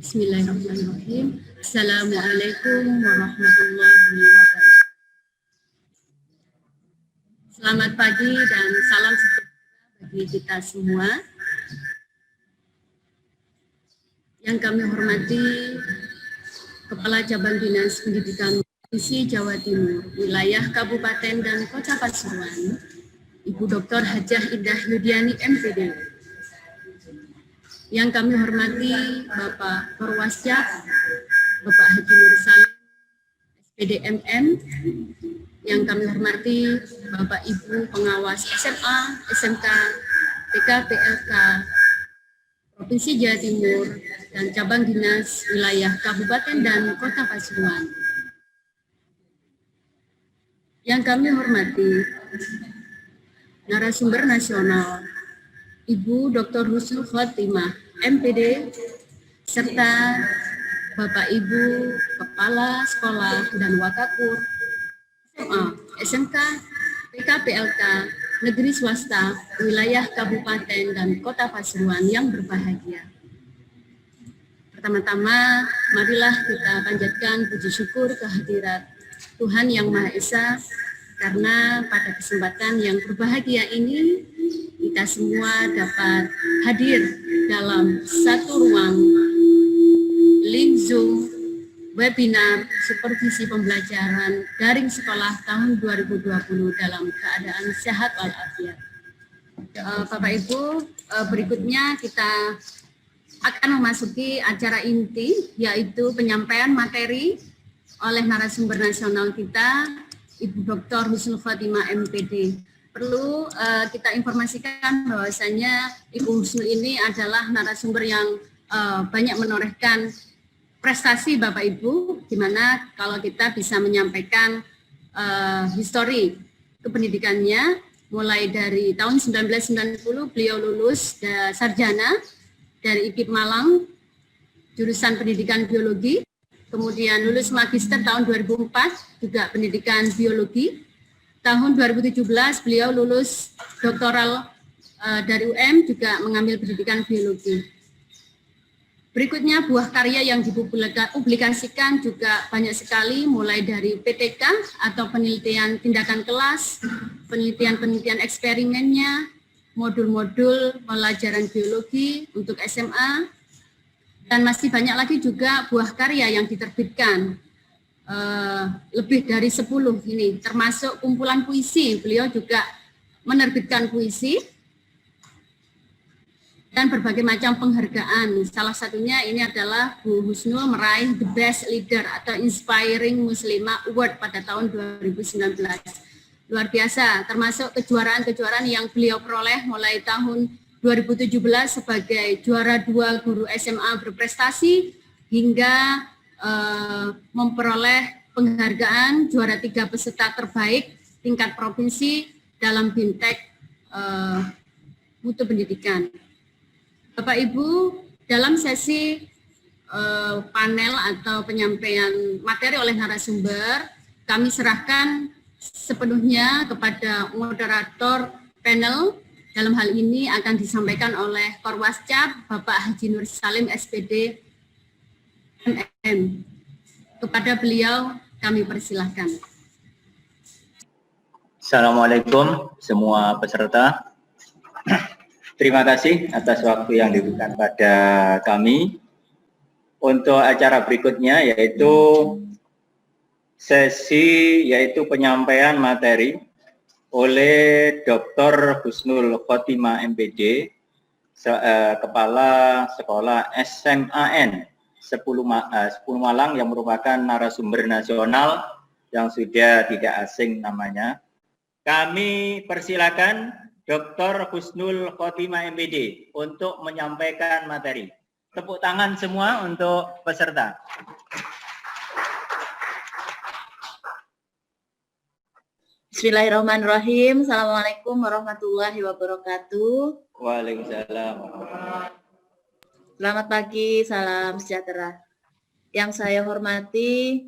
Bismillahirrahmanirrahim. Assalamualaikum warahmatullahi wabarakatuh. Selamat pagi dan salam sejahtera bagi kita semua. Yang kami hormati Kepala Cabang Dinas Pendidikan Provinsi Jawa Timur, wilayah Kabupaten dan Kota Pasuruan, Ibu Dr. Hajah Indah Yudiani MPD. Yang kami hormati Bapak Korwascap, Bapak Haji Nur Salim, SPD MM. Yang kami hormati Bapak Ibu pengawas SMA, SMK, TK, PLK, Provinsi Jawa Timur, dan cabang dinas wilayah Kabupaten dan Kota Pasuruan. Yang kami hormati narasumber nasional, Ibu Dr. Husnul Khotimah, MPD, serta Bapak Ibu Kepala Sekolah dan Wakakur, SMA, SMK, TK, PLK, negeri swasta, wilayah Kabupaten dan Kota Pasuruan yang berbahagia. Pertama-tama, marilah kita panjatkan puji syukur kehadirat Tuhan Yang Maha Esa, karena pada kesempatan yang berbahagia ini, kita semua dapat hadir dalam satu ruang link Zoom webinar supervisi pembelajaran daring sekolah tahun 2020 dalam keadaan sehat walafiat. Bapak Ibu, berikutnya kita akan memasuki acara inti, yaitu penyampaian materi oleh narasumber nasional kita, Ibu Dr. Husnul Khotimah MPD. Perlu kita informasikan bahwasanya Ibu Husnul ini adalah narasumber yang banyak menorehkan prestasi Bapak Ibu, di mana kalau kita bisa menyampaikan histori kependidikannya, mulai dari tahun 1990 beliau lulus sarjana dari IPIP Malang, jurusan pendidikan biologi, kemudian lulus magister tahun 2004, juga pendidikan biologi. Tahun 2017 beliau lulus doktoral dari UM, juga mengambil pendidikan biologi. Berikutnya buah karya yang dipublikasikan juga banyak sekali, mulai dari PTK atau penelitian tindakan kelas, penelitian eksperimennya, modul-modul pelajaran biologi untuk SMA, dan masih banyak lagi juga buah karya yang diterbitkan, lebih dari 10 ini, termasuk kumpulan puisi. Beliau juga menerbitkan puisi, dan berbagai macam penghargaan. Salah satunya ini adalah Bu Husnul meraih The Best Leader atau Inspiring Muslimah Award pada tahun 2019. Luar biasa, termasuk kejuaraan-kejuaraan yang beliau peroleh mulai tahun 2017 sebagai juara 2 guru SMA berprestasi, hingga memperoleh penghargaan juara 3 peserta terbaik tingkat provinsi dalam BIMTEK mutu pendidikan. Bapak Ibu, dalam sesi panel atau penyampaian materi oleh narasumber, kami serahkan sepenuhnya kepada moderator panel. Dalam hal ini akan disampaikan oleh Korwascap, Bapak Haji Nur Salim, SPD MM. Kepada beliau kami persilahkan. Assalamualaikum semua peserta. Terima kasih atas waktu yang diberikan pada kami. Untuk acara berikutnya yaitu sesi penyampaian materi oleh Dr. Husnul Khotimah MPD, Kepala Sekolah SMAN 10 Malang, yang merupakan narasumber nasional yang sudah tidak asing namanya. Kami persilakan Dr. Husnul Khotimah MPD untuk menyampaikan materi. Tepuk tangan semua untuk peserta. Bismillahirrahmanirrahim. Assalamualaikum warahmatullahi wabarakatuh. Waalaikumsalam. Selamat pagi, salam sejahtera. Yang saya hormati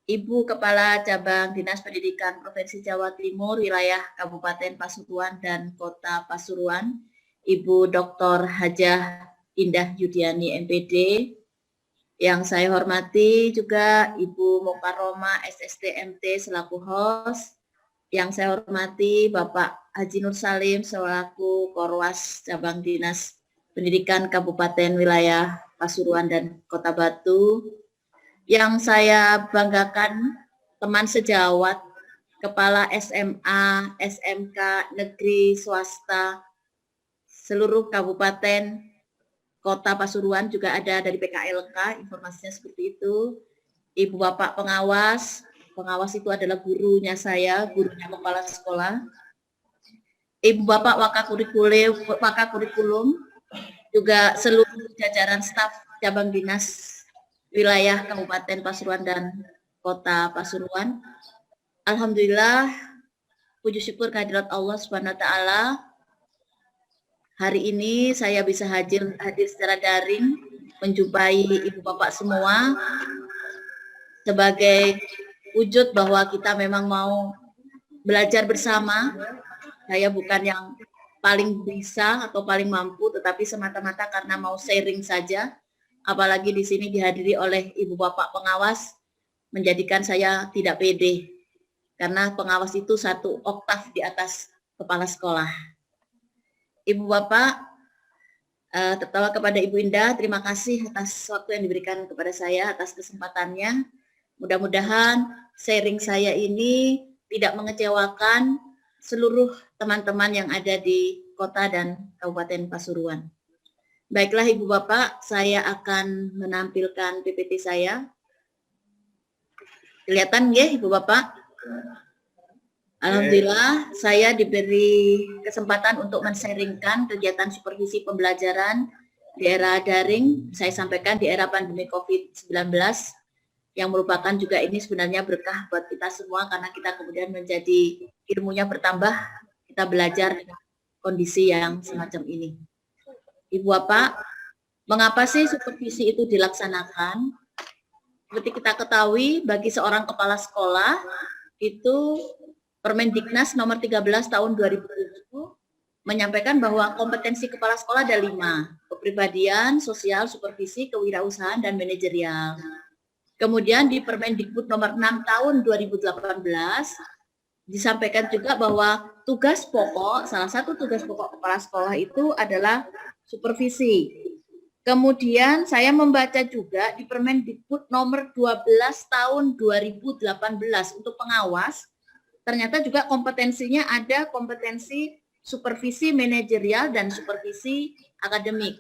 Ibu Kepala Cabang Dinas Pendidikan Provinsi Jawa Timur, wilayah Kabupaten Pasuruan dan Kota Pasuruan, Ibu Dr. Hajah Indah Yudiani MPD, Yang saya hormati juga Ibu Mokaroma SSTMT selaku host. Yang saya hormati Bapak Haji Nur Salim selaku Korwas Cabang Dinas Pendidikan Kabupaten Wilayah Pasuruan dan Kota Batu. Yang saya banggakan teman sejawat, Kepala SMA, SMK, Negeri, Swasta, seluruh Kabupaten, Kota Pasuruan juga ada dari PKLK, informasinya seperti itu. Ibu Bapak pengawas, pengawas itu adalah gurunya saya, gurunya kepala sekolah. Ibu Bapak Wakakurikulum, juga seluruh jajaran staf cabang dinas wilayah Kabupaten Pasuruan dan Kota Pasuruan. Alhamdulillah, puji syukur kehadirat Allah Subhanahu wa taala. Hari ini saya bisa hadir secara daring menjumpai ibu bapak semua sebagai wujud bahwa kita memang mau belajar bersama. Saya bukan yang paling bisa atau paling mampu, tetapi semata-mata karena mau sharing saja. Apalagi di sini dihadiri oleh ibu bapak pengawas, menjadikan saya tidak pede. Karena pengawas itu satu oktav di atas kepala sekolah. Ibu Bapak, terutama kepada Ibu Indah, terima kasih atas waktu yang diberikan kepada saya, atas kesempatannya. Mudah-mudahan sharing saya ini tidak mengecewakan seluruh teman-teman yang ada di Kota dan Kabupaten Pasuruan. Baiklah Ibu Bapak, saya akan menampilkan PPT saya. Kelihatan ya Ibu Bapak? Alhamdulillah, saya diberi kesempatan untuk men-sharingkan kegiatan supervisi pembelajaran di era daring. Saya sampaikan di era pandemi COVID-19, yang merupakan juga ini sebenarnya berkah buat kita semua, karena kita kemudian menjadi ilmunya bertambah, kita belajar dengan kondisi yang semacam ini. Ibu Bapak, mengapa sih supervisi itu dilaksanakan? Seperti kita ketahui, bagi seorang kepala sekolah, itu Permendiknas nomor 13 tahun 2007 menyampaikan bahwa kompetensi kepala sekolah ada 5, kepribadian, sosial, supervisi, kewirausahaan, dan manajerial. Kemudian di Permendikbud nomor 6 tahun 2018 disampaikan juga bahwa tugas pokok, salah satu tugas pokok kepala sekolah itu adalah supervisi. Kemudian saya membaca juga di Permendikbud nomor 12 tahun 2018 untuk pengawas, ternyata juga kompetensinya ada kompetensi supervisi manajerial dan supervisi akademik.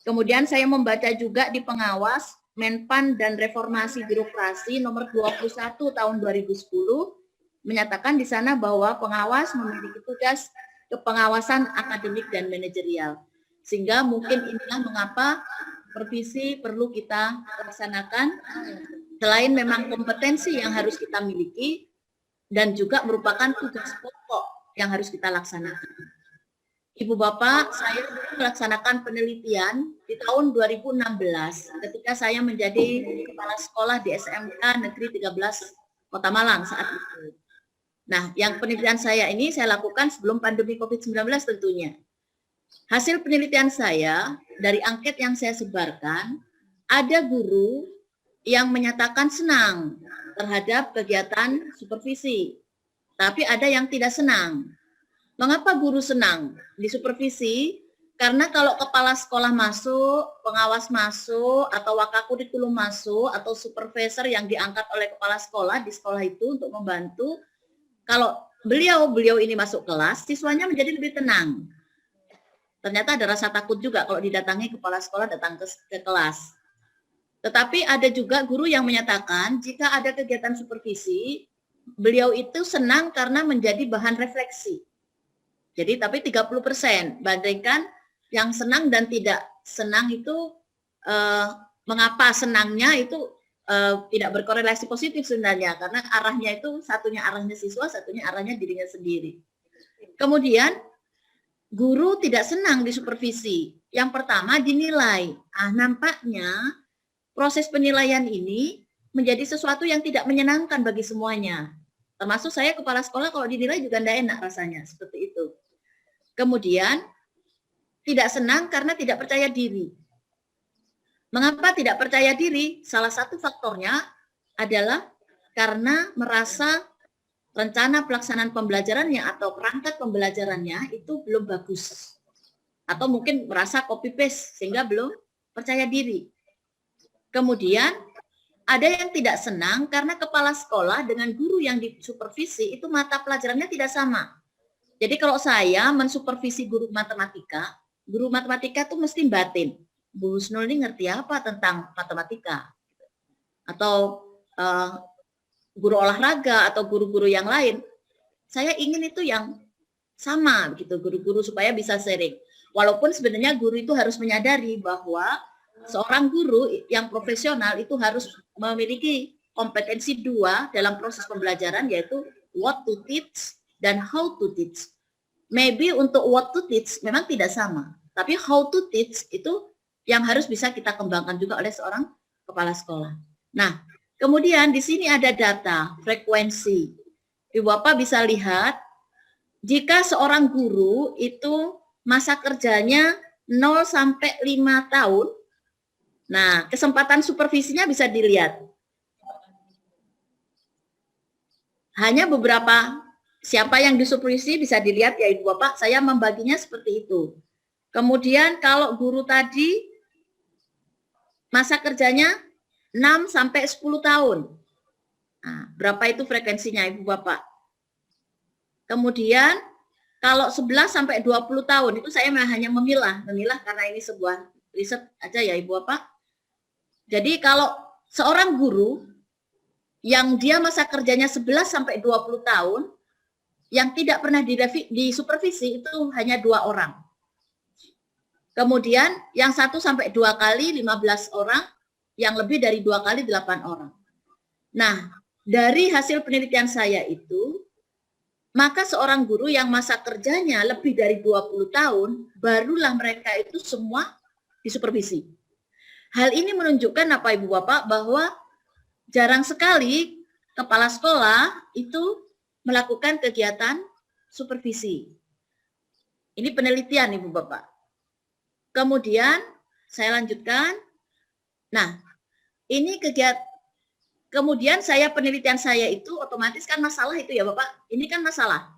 Kemudian saya membaca juga di pengawas Menpan dan Reformasi Birokrasi nomor 21 tahun 2010 menyatakan di sana bahwa pengawas memiliki tugas kepengawasan akademik dan manajerial. Sehingga mungkin inilah mengapa supervisi perlu kita laksanakan, selain memang kompetensi yang harus kita miliki, dan juga merupakan tugas pokok yang harus kita laksanakan. Ibu Bapak, saya melaksanakan penelitian di tahun 2016 ketika saya menjadi kepala sekolah di SMK Negeri 13 Kota Malang saat itu. Nah, yang penelitian saya ini saya lakukan sebelum pandemi COVID-19 tentunya. Hasil penelitian saya dari angket yang saya sebarkan, ada guru yang menyatakan senang terhadap kegiatan supervisi, tapi ada yang tidak senang. Mengapa guru senang di supervisi? Karena kalau kepala sekolah masuk, pengawas masuk, atau wakakurikulum masuk, atau supervisor yang diangkat oleh kepala sekolah di sekolah itu untuk membantu, kalau beliau ini masuk kelas, siswanya menjadi lebih tenang. Ternyata ada rasa takut juga kalau didatangi kepala sekolah datang ke kelas. Tetapi ada juga guru yang menyatakan jika ada kegiatan supervisi, beliau itu senang karena menjadi bahan refleksi. Jadi tapi 30%, bandingkan yang senang dan tidak senang itu mengapa senangnya itu tidak berkorelasi positif sebenarnya, karena arahnya itu satunya arahnya siswa, satunya arahnya dirinya sendiri. Kemudian guru tidak senang di supervisi. Yang pertama dinilai. Nampaknya proses penilaian ini menjadi sesuatu yang tidak menyenangkan bagi semuanya. Termasuk saya kepala sekolah kalau dinilai juga tidak enak rasanya, seperti itu. Kemudian tidak senang karena tidak percaya diri. Mengapa tidak percaya diri? Salah satu faktornya adalah karena merasa rencana pelaksanaan pembelajarannya atau perangkat pembelajarannya itu belum bagus. Atau mungkin merasa copy paste sehingga belum percaya diri. Kemudian ada yang tidak senang karena kepala sekolah dengan guru yang disupervisi itu mata pelajarannya tidak sama. Jadi kalau saya mensupervisi guru matematika itu mesti batin. Bu Husnul ini ngerti apa tentang matematika? Atau guru olahraga atau guru-guru yang lain. Saya ingin itu yang sama gitu, guru-guru supaya bisa sharing. Walaupun sebenarnya guru itu harus menyadari bahwa seorang guru yang profesional itu harus memiliki kompetensi 2 dalam proses pembelajaran, yaitu what to teach dan how to teach. Maybe untuk what to teach memang tidak sama, tapi how to teach itu yang harus bisa kita kembangkan juga oleh seorang kepala sekolah. Nah, kemudian di sini ada data frekuensi. Ibu Bapak bisa lihat jika seorang guru itu masa kerjanya 0 sampai 5 tahun, nah kesempatan supervisinya bisa dilihat. Hanya beberapa, siapa yang disupervisi bisa dilihat ya Ibu Bapak, saya membaginya seperti itu. Kemudian kalau guru tadi masa kerjanya 6 sampai 10 tahun. Nah, berapa itu frekuensinya Ibu Bapak? Kemudian kalau 11 sampai 20 tahun itu saya hanya memilah karena ini sebuah riset aja ya Ibu Bapak. Jadi kalau seorang guru yang dia masa kerjanya 11 sampai 20 tahun yang tidak pernah disupervisi itu hanya 2 orang. Kemudian yang 1 sampai 2 kali 15 orang, yang lebih dari 2 kali 8 orang. Nah, dari hasil penelitian saya itu, maka seorang guru yang masa kerjanya lebih dari 20 tahun, barulah mereka itu semua disupervisi. Hal ini menunjukkan apa Ibu Bapak, bahwa jarang sekali kepala sekolah itu melakukan kegiatan supervisi. Ini penelitian Ibu Bapak. Kemudian saya lanjutkan. Nah, ini kemudian penelitian saya itu otomatis kan masalah itu ya Bapak. Ini kan masalah.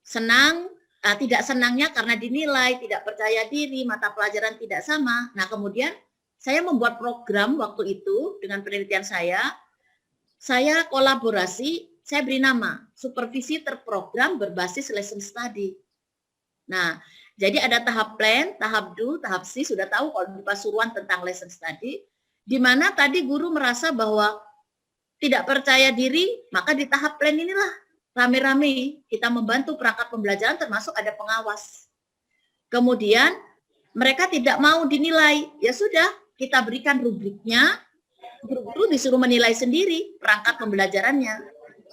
Senang, tidak senangnya karena dinilai, tidak percaya diri, mata pelajaran tidak sama. Nah, kemudian saya membuat program waktu itu dengan penelitian saya kolaborasi, saya beri nama supervisi terprogram berbasis lesson study. Nah, jadi ada tahap plan, tahap do, tahap C, sudah tahu kalau di Pasuruan tentang lesson study, di mana tadi guru merasa bahwa tidak percaya diri, maka di tahap plan inilah rame-rame kita membantu perangkat pembelajaran termasuk ada pengawas. Kemudian mereka tidak mau dinilai, ya sudah kita berikan rubriknya, guru-guru disuruh menilai sendiri perangkat pembelajarannya.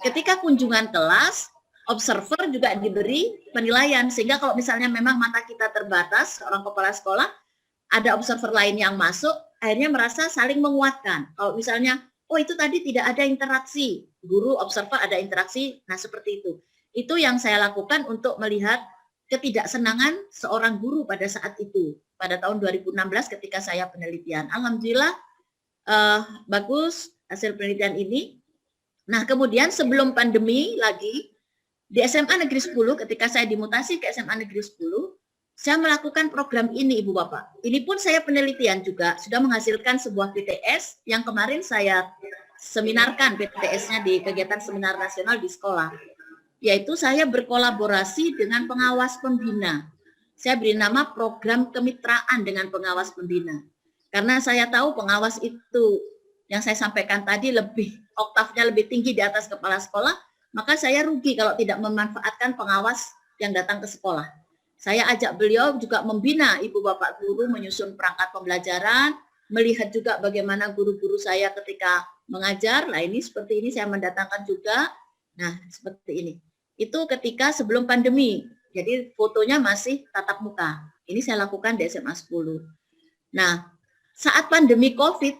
Ketika kunjungan kelas, observer juga diberi penilaian, sehingga kalau misalnya memang mata kita terbatas, orang kepala sekolah, ada observer lain yang masuk, akhirnya merasa saling menguatkan. Kalau misalnya, oh itu tadi tidak ada interaksi, guru, observer ada interaksi, nah seperti itu. Itu yang saya lakukan untuk melihat ketidaksenangan seorang guru pada saat itu, pada tahun 2016 ketika saya penelitian. Alhamdulillah, bagus hasil penelitian ini. Nah kemudian sebelum pandemi lagi, di SMA Negeri 10, ketika saya dimutasi ke SMA Negeri 10, saya melakukan program ini Ibu Bapak. Ini pun saya penelitian juga, sudah menghasilkan sebuah PTS yang kemarin saya seminarkan PTS-nya di kegiatan seminar nasional di sekolah. Yaitu saya berkolaborasi dengan pengawas pembina. Saya beri nama program kemitraan dengan pengawas pembina. Karena saya tahu pengawas itu, yang saya sampaikan tadi oktavnya lebih tinggi di atas kepala sekolah, maka saya rugi kalau tidak memanfaatkan pengawas yang datang ke sekolah. Saya ajak beliau juga membina ibu bapak guru, menyusun perangkat pembelajaran, melihat juga bagaimana guru-guru saya ketika mengajar. Nah ini seperti ini saya mendatangkan juga. Nah seperti ini. Itu ketika sebelum pandemi. Jadi fotonya masih tatap muka. Ini saya lakukan di SMA 10. Nah saat pandemi COVID,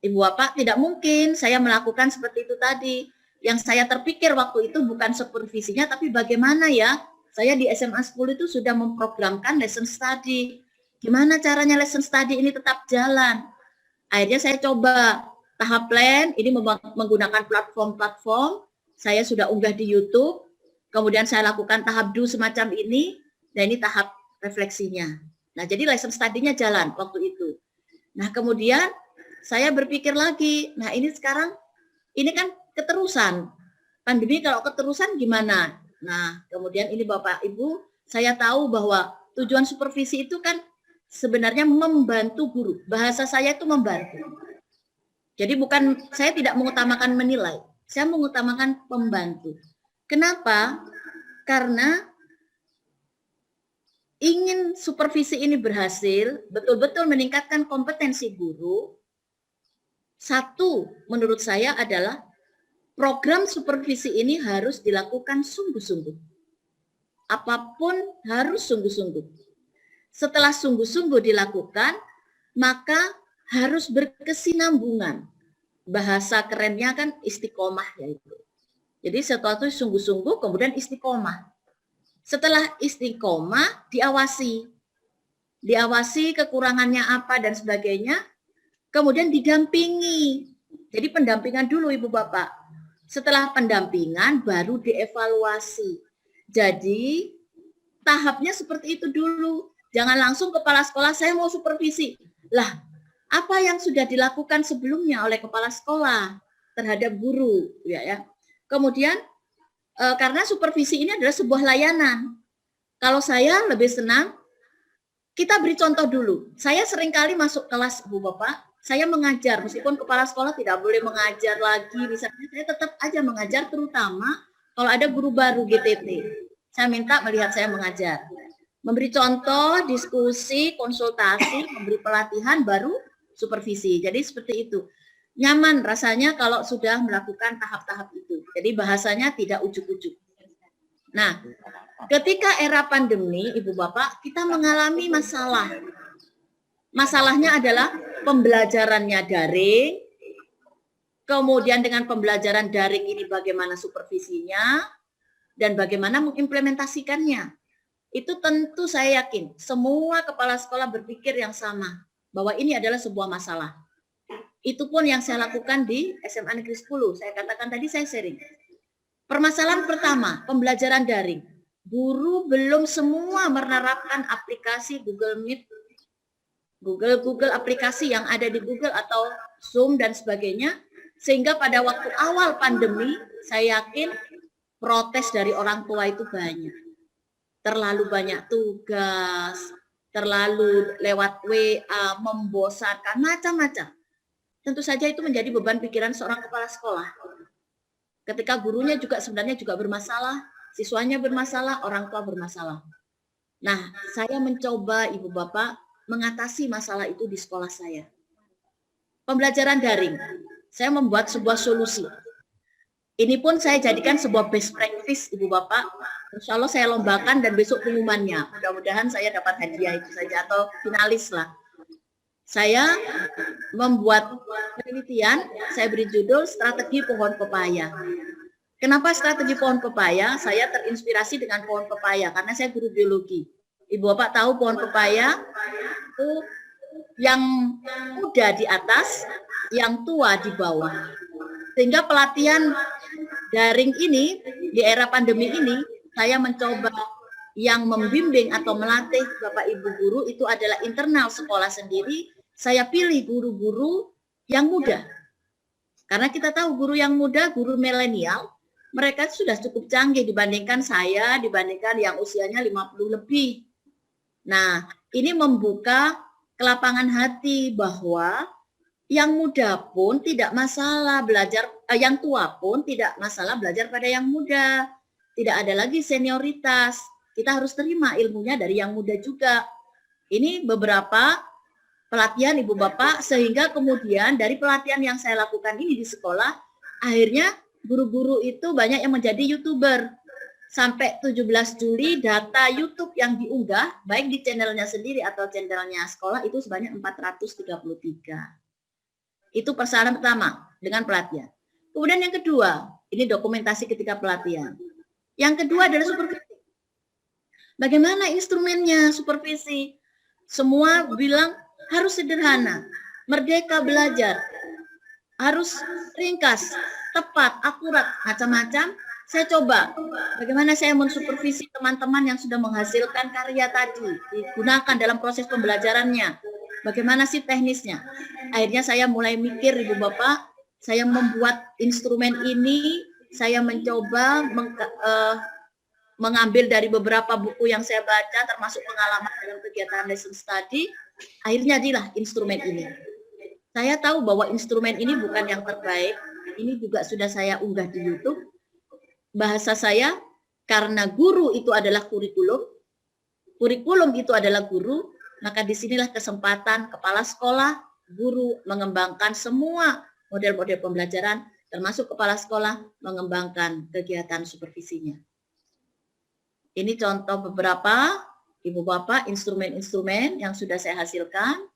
ibu bapak tidak mungkin saya melakukan seperti itu tadi. Yang saya terpikir waktu itu bukan supervisinya, tapi bagaimana ya, saya di SMA 10 itu sudah memprogramkan lesson study. Gimana caranya lesson study ini tetap jalan? Akhirnya saya coba tahap plan, ini menggunakan platform-platform, saya sudah unggah di YouTube, kemudian saya lakukan tahap do semacam ini, dan ini tahap refleksinya. Nah, jadi lesson study-nya jalan waktu itu. Nah, kemudian saya berpikir lagi, nah ini sekarang, ini kan keterusan. Pandemi kalau keterusan gimana? Nah, kemudian ini Bapak Ibu, saya tahu bahwa tujuan supervisi itu kan sebenarnya membantu guru. Bahasa saya itu membantu. Jadi bukan, saya tidak mengutamakan menilai, saya mengutamakan membantu. Kenapa? Karena ingin supervisi ini berhasil, betul-betul meningkatkan kompetensi guru. Satu, menurut saya adalah program supervisi ini harus dilakukan sungguh-sungguh. Apapun harus sungguh-sungguh. Setelah sungguh-sungguh dilakukan, maka harus berkesinambungan. Bahasa kerennya kan istiqomah ya itu. Jadi sesuatu sungguh-sungguh kemudian istiqomah. Setelah istiqomah diawasi. Diawasi kekurangannya apa dan sebagainya. Kemudian didampingi. Jadi pendampingan dulu Ibu Bapak. Setelah pendampingan baru dievaluasi. Jadi tahapnya seperti itu dulu. Jangan langsung kepala sekolah saya mau supervisi. Lah, apa yang sudah dilakukan sebelumnya oleh kepala sekolah terhadap guru ya. Kemudian karena supervisi ini adalah sebuah layanan. Kalau saya lebih senang kita beri contoh dulu. Saya seringkali masuk kelas Bu Bapak, saya mengajar meskipun kepala sekolah tidak boleh mengajar lagi misalnya, saya tetap aja mengajar terutama kalau ada guru baru GTT. Saya minta melihat saya mengajar. Memberi contoh, diskusi, konsultasi, memberi pelatihan baru supervisi. Jadi seperti itu. Nyaman rasanya kalau sudah melakukan tahap-tahap itu. Jadi bahasanya tidak ujuk-ujuk. Nah, ketika era pandemi, Ibu Bapak, kita mengalami masalah. Masalahnya adalah pembelajarannya daring, kemudian dengan pembelajaran daring ini bagaimana supervisinya, dan bagaimana mengimplementasikannya. Itu tentu saya yakin semua kepala sekolah berpikir yang sama, bahwa ini adalah sebuah masalah. Itu pun yang saya lakukan di SMA Negeri 10. Saya katakan tadi saya sharing. Permasalahan pertama, pembelajaran daring. Guru belum semua menerapkan aplikasi Google Meet, Google aplikasi yang ada di Google atau Zoom dan sebagainya. Sehingga pada waktu awal pandemi, saya yakin protes dari orang tua itu banyak. Terlalu banyak tugas, terlalu lewat WA, membosankan, macam-macam. Tentu saja itu menjadi beban pikiran seorang kepala sekolah. Ketika gurunya juga sebenarnya juga bermasalah, siswanya bermasalah, orang tua bermasalah. Nah, saya mencoba Ibu Bapak mengatasi masalah itu di sekolah saya. Pembelajaran daring, saya membuat sebuah solusi. Ini pun saya jadikan sebuah best practice Ibu Bapak. Insya Allah saya lombakan dan besok pengumumannya. Mudah-mudahan saya dapat hadiah itu saja atau finalis lah. Saya membuat penelitian, saya beri judul strategi pohon pepaya. Kenapa strategi pohon pepaya? Saya terinspirasi dengan pohon pepaya karena saya guru biologi. Ibu Bapak tahu pohon pepaya itu yang muda di atas, yang tua di bawah. Sehingga pelatihan daring ini di era pandemi ini saya mencoba yang membimbing atau melatih Bapak Ibu guru itu adalah internal sekolah sendiri. Saya pilih guru-guru yang muda. Karena kita tahu guru yang muda, guru milenial, mereka sudah cukup canggih dibandingkan saya, dibandingkan yang usianya 50 lebih. Nah, ini membuka kelapangan hati bahwa yang muda pun tidak masalah belajar, yang tua pun tidak masalah belajar pada yang muda. Tidak ada lagi senioritas. Kita harus terima ilmunya dari yang muda juga. Ini beberapa pelatihan Ibu Bapak, sehingga kemudian dari pelatihan yang saya lakukan ini di sekolah, akhirnya guru-guru itu banyak yang menjadi YouTuber. Sampai 17 Juli data YouTube yang diunggah, baik di channelnya sendiri atau channelnya sekolah, itu sebanyak 433. Itu persoalan pertama dengan pelatihan. Kemudian yang kedua, ini dokumentasi ketika pelatihan. Yang kedua adalah supervisi. Bagaimana instrumennya supervisi? Semua bilang harus sederhana. Merdeka belajar. Harus ringkas, tepat, akurat, macam-macam. Saya coba bagaimana saya mensupervisi teman-teman yang sudah menghasilkan karya tadi, digunakan dalam proses pembelajarannya. Bagaimana sih teknisnya? Akhirnya saya mulai mikir, Ibu Bapak, saya membuat instrumen ini, saya mencoba mengambil dari beberapa buku yang saya baca, termasuk pengalaman dalam kegiatan lesson study, akhirnya jadilah instrumen ini. Saya tahu bahwa instrumen ini bukan yang terbaik, ini juga sudah saya unggah di YouTube. Bahasa saya, karena guru itu adalah kurikulum, kurikulum itu adalah guru, maka disinilah kesempatan kepala sekolah, guru mengembangkan semua model-model pembelajaran, termasuk kepala sekolah mengembangkan kegiatan supervisinya. Ini contoh beberapa, Ibu Bapak, instrumen-instrumen yang sudah saya hasilkan.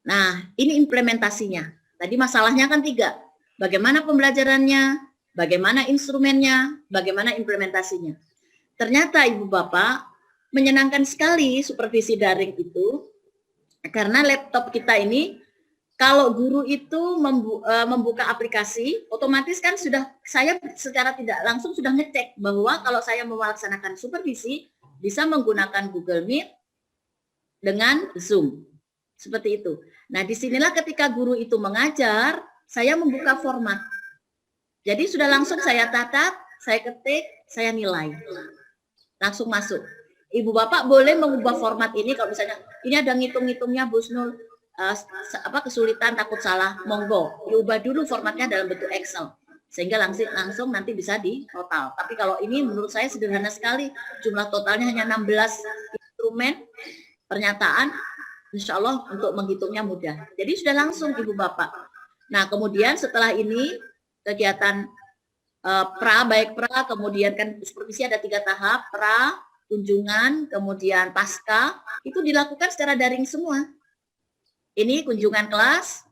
Nah, ini implementasinya. Tadi masalahnya kan 3. Bagaimana pembelajarannya, bagaimana instrumennya, bagaimana implementasinya. Ternyata Ibu Bapak, menyenangkan sekali supervisi daring itu, karena laptop kita ini, kalau guru itu membuka aplikasi, otomatis kan sudah saya secara tidak langsung sudah ngecek bahwa kalau saya melaksanakan supervisi, bisa menggunakan Google Meet dengan Zoom. Seperti itu. Nah, disinilah ketika guru itu mengajar, saya membuka format. Jadi sudah langsung saya tatap, saya ketik, saya nilai. Langsung masuk. Ibu Bapak boleh mengubah format ini kalau misalnya, ini ada ngitung-ngitungnya Bu Snul, kesulitan, takut salah, monggo. Diubah dulu formatnya dalam bentuk Excel. Sehingga langsung nanti bisa di total. Tapi kalau ini menurut saya sederhana sekali, jumlah totalnya hanya 16 instrumen pernyataan, insya Allah untuk menghitungnya mudah. Jadi sudah langsung Ibu Bapak. Nah kemudian setelah ini kegiatan baik pra, kemudian kan supervisi ada 3 tahap, pra, kunjungan, kemudian pasca, itu dilakukan secara daring semua. Ini kunjungan kelas,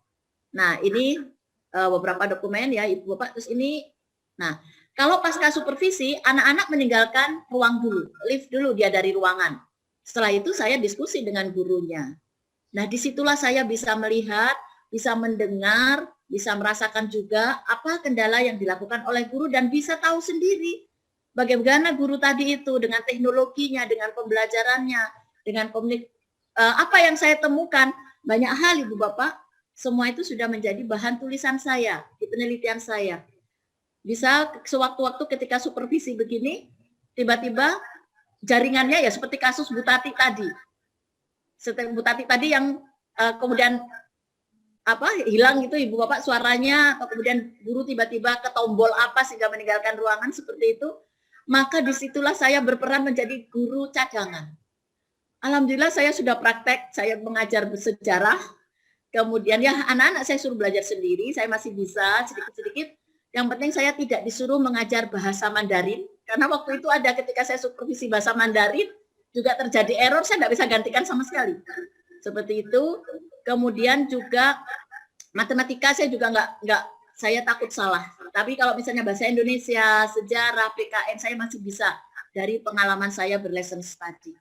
nah ini beberapa dokumen ya Ibu Bapak, terus ini, nah kalau pasca supervisi, anak-anak meninggalkan ruang dulu, leave dulu dia dari ruangan. Setelah itu saya diskusi dengan gurunya. Nah, disitulah saya bisa melihat, bisa mendengar, bisa merasakan juga apa kendala yang dilakukan oleh guru dan bisa tahu sendiri bagaimana guru tadi itu dengan teknologinya, dengan pembelajarannya, dengan apa yang saya temukan, banyak hal Ibu Bapak, semua itu sudah menjadi bahan tulisan saya, di penelitian saya. Bisa sewaktu-waktu ketika supervisi begini, tiba-tiba jaringannya ya seperti kasus Bu Tati tadi. Setelah Bu Tati tadi yang kemudian hilang itu Ibu Bapak suaranya, atau kemudian guru tiba-tiba ke tombol apa sehingga meninggalkan ruangan seperti itu, maka disitulah saya berperan menjadi guru cadangan. Alhamdulillah saya sudah praktek, saya mengajar bersejarah, kemudian ya anak-anak saya suruh belajar sendiri, saya masih bisa sedikit-sedikit, yang penting saya tidak disuruh mengajar bahasa Mandarin, karena waktu itu ada ketika saya supervisi bahasa Mandarin, juga terjadi error, saya tidak bisa gantikan sama sekali. Seperti itu. Kemudian juga matematika saya juga nggak saya takut salah. Tapi kalau misalnya bahasa Indonesia, sejarah, PKN, saya masih bisa dari pengalaman saya berlesson study.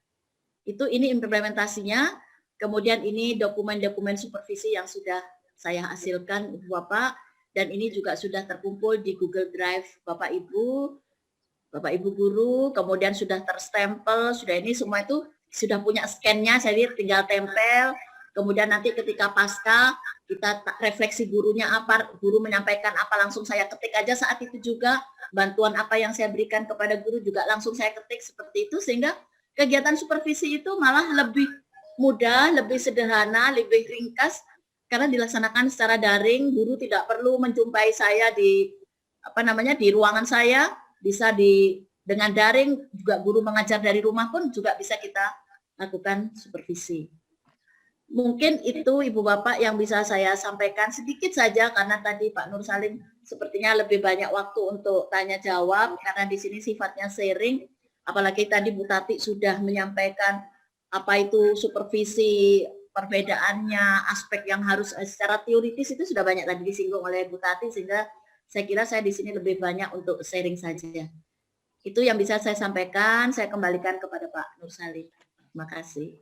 Ini implementasinya. Kemudian ini dokumen-dokumen supervisi yang sudah saya hasilkan, Bapak. Dan ini juga sudah terkumpul di Google Drive Bapak Ibu guru, kemudian sudah terstempel, sudah ini semua itu sudah punya scan-nya, saya lihat tinggal tempel, kemudian nanti ketika pasca, kita refleksi gurunya apa, guru menyampaikan apa, langsung saya ketik aja saat itu juga, bantuan apa yang saya berikan kepada guru juga langsung saya ketik seperti itu, sehingga kegiatan supervisi itu malah lebih mudah, lebih sederhana, lebih ringkas, karena dilaksanakan secara daring, guru tidak perlu menjumpai saya di ruangan saya, bisa dengan daring, juga guru mengajar dari rumah pun juga bisa kita lakukan supervisi. Mungkin itu Ibu Bapak yang bisa saya sampaikan sedikit saja, karena tadi Pak Nur Salim sepertinya lebih banyak waktu untuk tanya jawab, karena di sini sifatnya sharing, apalagi tadi Bu Tati sudah menyampaikan apa itu supervisi, perbedaannya, aspek yang harus secara teoritis itu sudah banyak tadi disinggung oleh Bu Tati, sehingga saya kira saya di sini lebih banyak untuk sharing saja. Itu yang bisa saya sampaikan, saya kembalikan kepada Pak Nur Salim. Terima kasih.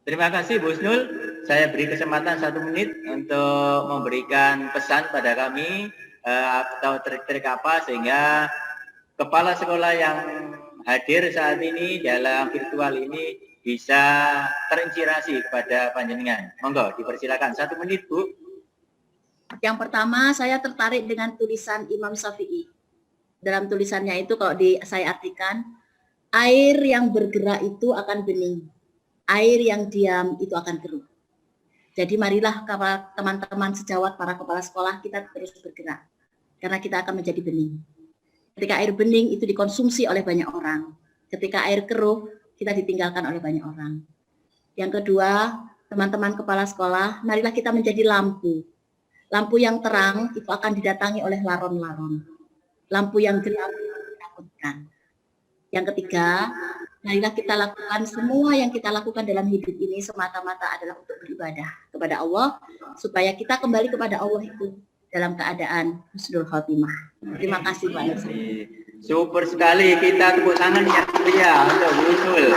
Terima kasih Bu Husnul. Saya beri kesempatan 1 menit untuk memberikan pesan pada kami atau trik-trik apa sehingga kepala sekolah yang hadir saat ini dalam virtual ini bisa terinspirasi kepada panjenengan. Monggo dipersilakan 1 menit Bu. Yang pertama, saya tertarik dengan tulisan Imam Syafi'i. Dalam tulisannya itu kalau saya artikan, air yang bergerak itu akan bening, air yang diam itu akan keruh. Jadi marilah teman-teman sejawat para kepala sekolah kita terus bergerak, karena kita akan menjadi bening. Ketika air bening itu dikonsumsi oleh banyak orang, ketika air keruh kita ditinggalkan oleh banyak orang. Yang kedua, teman-teman kepala sekolah, marilah kita menjadi lampu. Lampu yang terang itu akan didatangi oleh laron-laron. Lampu yang gelap menakutkan. Yang ketiga, marilah kita lakukan semua yang kita lakukan dalam hidup ini semata-mata adalah untuk beribadah kepada Allah, supaya kita kembali kepada Allah itu dalam keadaan husnul khotimah. Terima kasih Pak Nur. Super sekali, kita tepuk tangan yang meriah untuk Bu Husnul.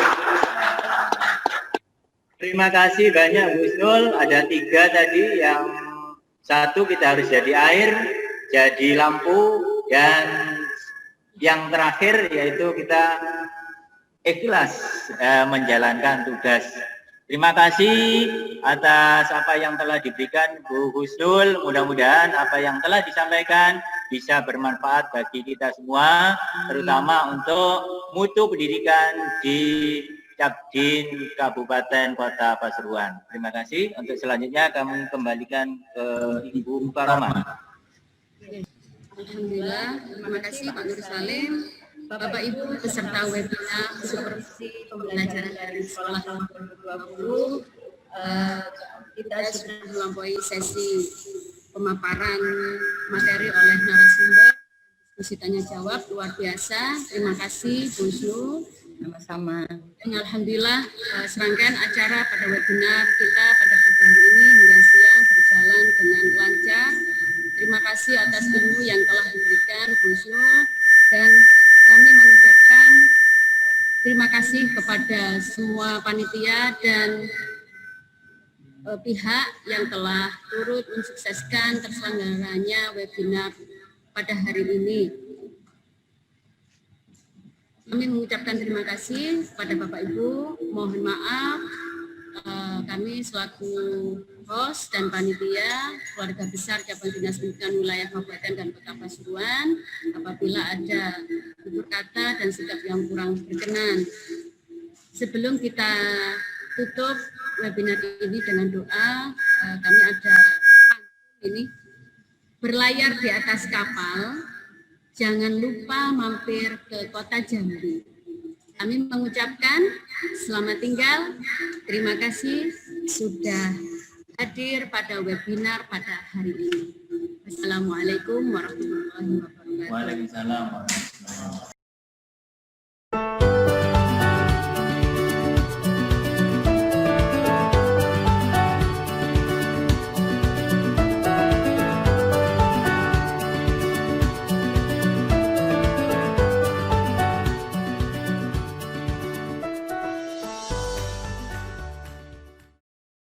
Terima kasih banyak Bu Husnul. Ada 3 tadi, yang 1 kita harus jadi air, jadi lampu, dan yang terakhir yaitu kita ikhlas menjalankan tugas. Terima kasih atas apa yang telah diberikan Bu Husnul. Mudah-mudahan apa yang telah disampaikan bisa bermanfaat bagi kita semua, terutama untuk mutu pendidikan di Cabdin Kabupaten Kota Pasuruan. Terima kasih. Untuk selanjutnya kami kembalikan ke Ibu Mukarramah. Alhamdulillah, terima kasih Pak Nur Salim, Bapak Ibu peserta webinar supervisi pembelajaran dari sekolah tahun 2020. Kita sudah melampaui sesi pemaparan materi oleh narasumber, diskusi tanya jawab luar biasa. Terima kasih Bu Husnul. Sama-sama. Alhamdulillah, serangkaian acara pada webinar kita pada pagi hari ini hingga siang berjalan dengan lancar. Terima kasih atas ilmu yang telah diberikan Bu Husnul, dan kami mengucapkan terima kasih kepada semua panitia dan pihak yang telah turut mensukseskan terselenggaranya webinar pada hari ini. Kami mengucapkan terima kasih kepada Bapak Ibu. Mohon maaf kami selaku host dan panitia keluarga besar Cabang Dinas Pendidikan Wilayah Kabupaten dan Kota Pasuruan apabila ada tutur kata dan sikap yang kurang berkenan. Sebelum kita tutup webinar ini dengan doa, kami ada ini, berlayar di atas kapal, jangan lupa mampir ke kota Jambi. Kami mengucapkan selamat tinggal, terima kasih sudah hadir pada webinar pada hari ini. Wassalamualaikum warahmatullahi wabarakatuh. Waalaikumsalam.